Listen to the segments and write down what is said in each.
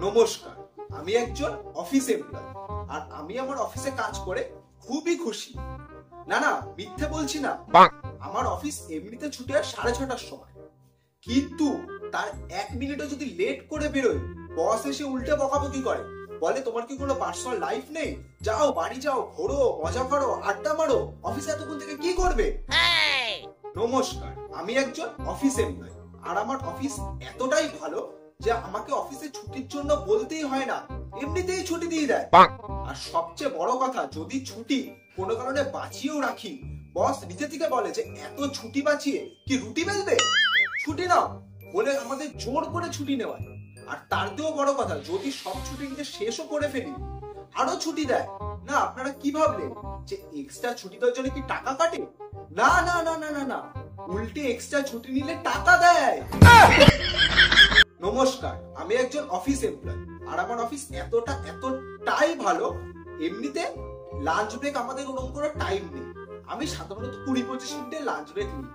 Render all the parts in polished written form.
নমস্কার, আমি একজন অফিস এমপ্লয় আর আমি আমার অফিসে কাজ করে খুবই খুশি। না না, মিথ্যে বলছি না। আমার অফিস এমনিতে ছুটি হয় 6:30টার সময়, কিন্তু তার 1 মিনিটও যদি লেট করে বেরোয়, বস এসে উল্টে বকাবকি করে, বলে তোমার কি কোনো পার্সোনাল লাইফ নেই? যাও বাড়ি যাও, ঘোরো, মজা করো, আড্ডা মারো, অফিসে এতক্ষণ থেকে কি করবে? নমস্কার, আমি একজন অফিস এমপ্লয় আর আমার অফিস এতটাই ভালো যে আমাকে অফিসে ছুটির জন্য বলতেই হয় না, এমনিতেই ছুটি দিয়ে দেয়। আর সবচেয়ে বড় কথা, যদি ছুটি কোনো কারণে বাঁচিয়েও রাখি, বস নিজে থেকে বলে যে এত ছুটি বাঁচিয়ে কি রুটি বেলবে, ছুটি নাও বলে আমাদের জোর করে ছুটি নেওয়ায়। আর তার থেকেও বড় কথা, যদি সব ছুটি নিয়ে শেষও করে ফেলি, আরো ছুটি দেয়। না, আপনারা কি ভাবলেন যে এক্সট্রা ছুটি দেওয়ার জন্য কি টাকা কাটে? না না না না না না, উল্টে এক্সট্রা ছুটি নিলে টাকা দেয়। নমস্কার, আমি একজন অফিস এমপ্লয় আর আমার অফিস এতটাই ভালো, এমনিতে লাঞ্চ ব্রেক আমাদের ওরকম কোনো টাইম নেই। আমি সাধারণত 20-25 মিনিটের লাঞ্চ ব্রেক নিই।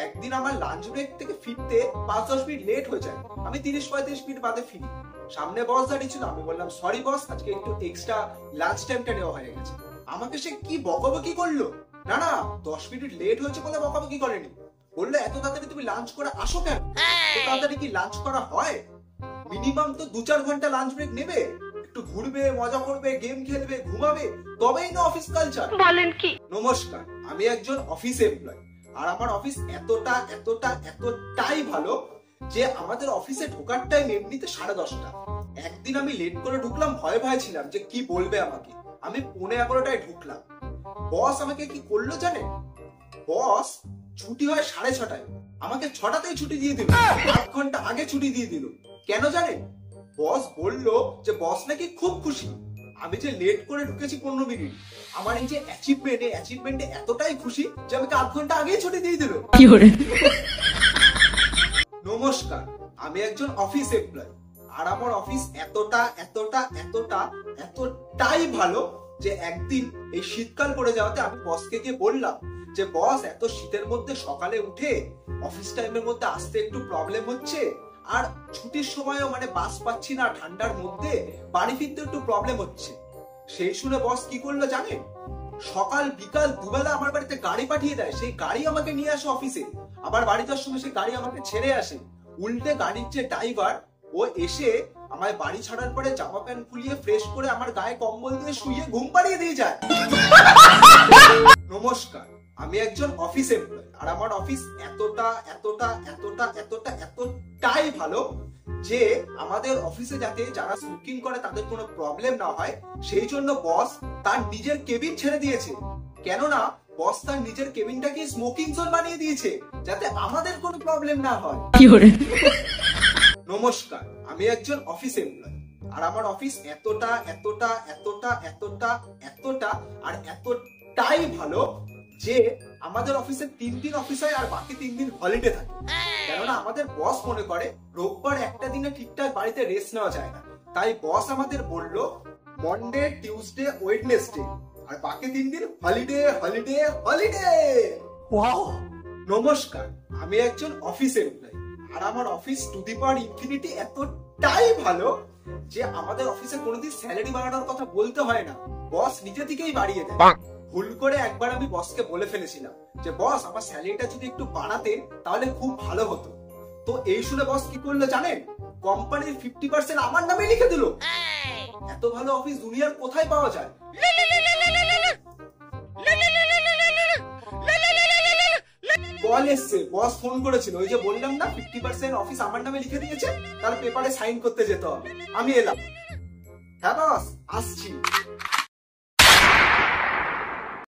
একদিন আমার লাঞ্চ ব্রেক থেকে ফিরতে 5-10 মিনিট লেট হয়ে যায়, আমি 30-35 মিনিট বাদে ফিরি। সামনে বস দাঁড়িয়ে ছিল, আমি বললাম সরি বস, আজকে একটু এক্সট্রা লাঞ্চ টাইমটা নেওয়া হয়ে গেছে। আমাকে সে কি বকাবকি করলো, না না 10 মিনিট লেট হয়েছে বলে বকাবকি করেনি, বললো এত তাড়াতাড়ি তুমি লাঞ্চ করে আসো কেন? তো তাড়াতাড়ি কি লাঞ্চ করা হয়? মিনিমাম তো 2-4 ঘন্টা লাঞ্চ ব্রেক নেবে, একটু ঘুরবে, মজা করবে, গেম খেলবে, ঘুমাবে, তবেই না অফিস কালচার। বলেন কি? নমস্কার, আমি একজন অফিস এমপ্লয় আর আমার অফিস এতটাই ভালো যে আমাদের অফিসে ঢোকার টাইম এমনিতে 10:30। একদিন আমি লেট করে ঢুকলাম, ভয় ছিলাম যে কি বলবে আমাকে। আমি 11:15টায় ঢুকলাম। বস আমাকে কি করলো জানেন? বস ছুটি হয় 6:30টায়, আমাকে 6টাতেই ছুটি দিয়ে দিল, 8 ঘন্টা আগে ছুটি দিয়ে দিল। কেন জানেন? বস বললো যে বস নাকি খুব খুশি আমি যে লেট করে ঢুকেছি 15 মিনিট। আমার এই যে অ্যাচিভমেন্টে এতটাই খুশি যে আমাকে 8 ঘন্টা আগেই ছুটি দিয়ে দিল। নমস্কার, আমি একজন অফিস এমপ্লয় আর আমার অফিস এতটাই ভালো যে একদিন এই শীতকাল পড়ে যাওয়াতে আমি বসকে গিয়ে বললাম যে বস, এত শীতের মধ্যে সকালে উঠে অফিস টাইমের মধ্যে আসতে একটু প্রবলেম হচ্ছে, আর ছুটির সময়ও মানে বাস পাচ্ছি না, ঠান্ডার মধ্যে বাড়ি ফিরতে একটু প্রবলেম হচ্ছে। সেই শুনে বস কি করলো জানেন? সকাল বিকাল দুবেলা আমার বাড়িতে গাড়ি পাঠিয়ে দেয়, সেই গাড়ি আমাকে নিয়ে আসে অফিসে। আবার বাড়ি যাওয়ার সময় সেই গাড়ি আমাকে ছেড়ে আসে। উল্টে গাড়ির যে ড্রাইভার, ও এসে আমায় বাড়ি ছাড়ার পরে জামা প্যান্ট খুলিয়ে ফ্রেশ করে আমার গায়ে কম্বল দিয়ে শুইয়ে ঘুম পাড়িয়ে দিয়ে যায়। নমস্কার, আমি একজন অফিস এমপ্লয় আর আমার অফিস এতটাই ভালো যে আমাদের অফিসে যাতে যারা স্মোকিং করে তাদের কোনো প্রবলেম না হয়, সেই জন্য বস তার নিজের কেবিন ছেড়ে দিয়েছে। কেননা বস তার নিজের কেবিনটাকে স্মোকিং জোন বানিয়ে দিয়েছে যাতে আমাদের কোনো প্রবলেম না হয়। নমস্কার, আমি একজন অফিস এমপ্লয় আর আমার অফিস এতটাই ভালো যে আমাদের অফিসে 3 দিন অফিস হয় আর বাকি 3 দিন হলিডে থাকে। কেননা আমাদের বস মনে করে রোববার একটা দিনে ঠিকঠাক বাড়িতে রেস্ট নেওয়া যায় না, তাই বস আমাদের বললো মন্ডে, টিউসডে, ওয়েডনেসডে আর বাকি 3 দিন হলিডে। নমস্কার, আমি একজন অফিস এমপ্লয় আর আমার office to the power infinity এতটাই ভালো যে আমাদের অফিসে কোনোদিন স্যালারি বাড়ানোর কথা বলতে হয় না, বস নিজে থেকেই বাড়িয়ে দেয়। ভুল করে একবার আমি বসকে বলে ফেলেছিলাম যে বস, আমার স্যালারিটা যদি একটু বাড়াতেন তাহলে খুব ভালো হতো। তো এই শুনে বস কি করলো জানেন? কোম্পানির 50% আমার নামে লিখে দিল। এত ভালো অফিস দুনিয়ার কোথায় পাওয়া যায়? কল এসছে, বস ফোন করেছিল, ওই যে বললাম না 50% অফিস আমার নামে লিখে দিয়েছে, তার পেপারে সাইন করতে যেতে হবে। আমি এলাম। হ্যাঁ বস, আসছি।